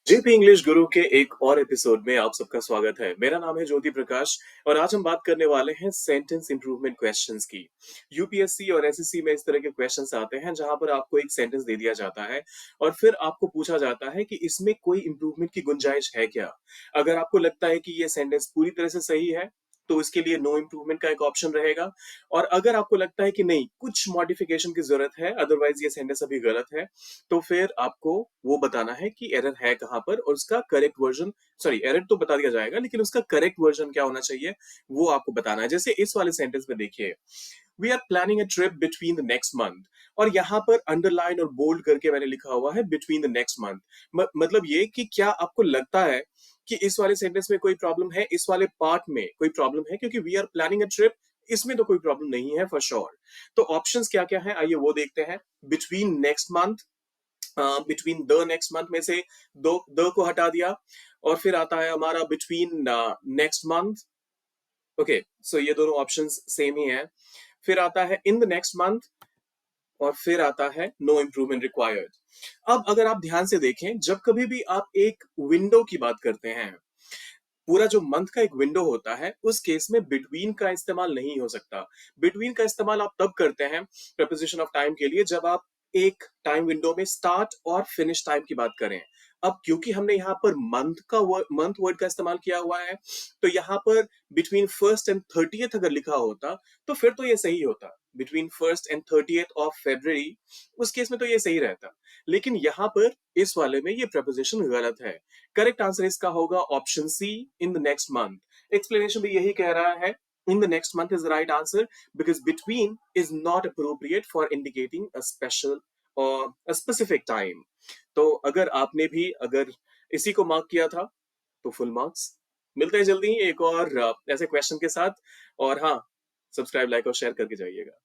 JP English गुरु के एक और एपिसोड में आप सबका स्वागत है। मेरा नाम है ज्योति प्रकाश और आज हम बात करने वाले हैं सेंटेंस इंप्रूवमेंट क्वेश्चंस की। यूपीएससी और एसएससी में इस तरह के क्वेश्चंस आते हैं जहां पर आपको एक सेंटेंस दे दिया जाता है और फिर आपको पूछा जाता है कि इसमें कोई इंप्रूवमेंट की गुंजाइश है क्या। अगर आपको लगता है कि ये सेंटेंस पूरी तरह से सही है तो इसके लिए नो इंप्रूवमेंट का एक ऑप्शन रहेगा, और अगर आपको लगता है कि नहीं, कुछ मॉडिफिकेशन की जरूरत है, अदरवाइज ये सेंटेंस अभी गलत है, तो फिर आपको वो बताना है कि एरर है कहां पर और उसका करेक्ट वर्जन, सॉरी, एरर तो बता दिया जाएगा लेकिन उसका करेक्ट वर्जन क्या होना चाहिए वो आपको बताना है। जैसे इस वाले सेंटेंस में देखिए, we are planning a trip between the next month, और यहाँ पर अंडरलाइन और बोल्ड करके मैंने लिखा हुआ है बिटवीन द नेक्स्ट मंथ। मतलब ये कि क्या आपको लगता है कि इस वाले सेंटेंस में कोई प्रॉब्लम है, इस वाले पार्ट में कोई प्रॉब्लम है, क्योंकि we are planning a trip, इसमें तो कोई प्रॉब्लम नहीं है फॉर श्योर। तो ऑप्शंस क्या क्या है आइए वो देखते हैं। Between next month, between the next month में से दो द को हटा दिया, और फिर आता है हमारा बिटवीन नेक्स्ट मंथ। ओके, सो ये दोनों ऑप्शंस सेम ही है। फिर आता है इन द नेक्स्ट मंथ, और फिर आता है नो इम्प्रूवमेंट रिक्वायर्ड। अब अगर आप ध्यान से देखें, जब कभी भी आप एक विंडो की बात करते हैं, पूरा जो मंथ का एक विंडो होता है, उस केस में बिटवीन का इस्तेमाल नहीं हो सकता। बिटवीन का इस्तेमाल आप तब करते हैं प्रपोजिशन ऑफ टाइम के लिए जब आप एक टाइम विंडो में स्टार्ट और फिनिश टाइम की बात करें। अब क्योंकि हमने यहाँ पर मंथ वर्ड का इस्तेमाल किया हुआ है, तो यहाँ पर बिटवीन फर्स्ट एंड 30th अगर लिखा होता तो फिर तो ये सही होता, between first and 30th of February, उस केस में तो ये सही रहता। लेकिन यहाँ पर इस वाले में ये प्रपोजिशन गलत है। करेक्ट आंसर इसका होगा option C, in the next month. Explanation भी यही कह रहा है, in the next month is the right answer because between is not appropriate for indicating a special or a specific time. तो अगर आपने भी अगर इसी को मार्क किया था तो फुल मार्क्स। मिलते हैं जल्दी ही एक और ऐसे क्वेश्चन के साथ। और हाँ, सब्सक्राइब, लाइक और शेयर करके जाइएगा।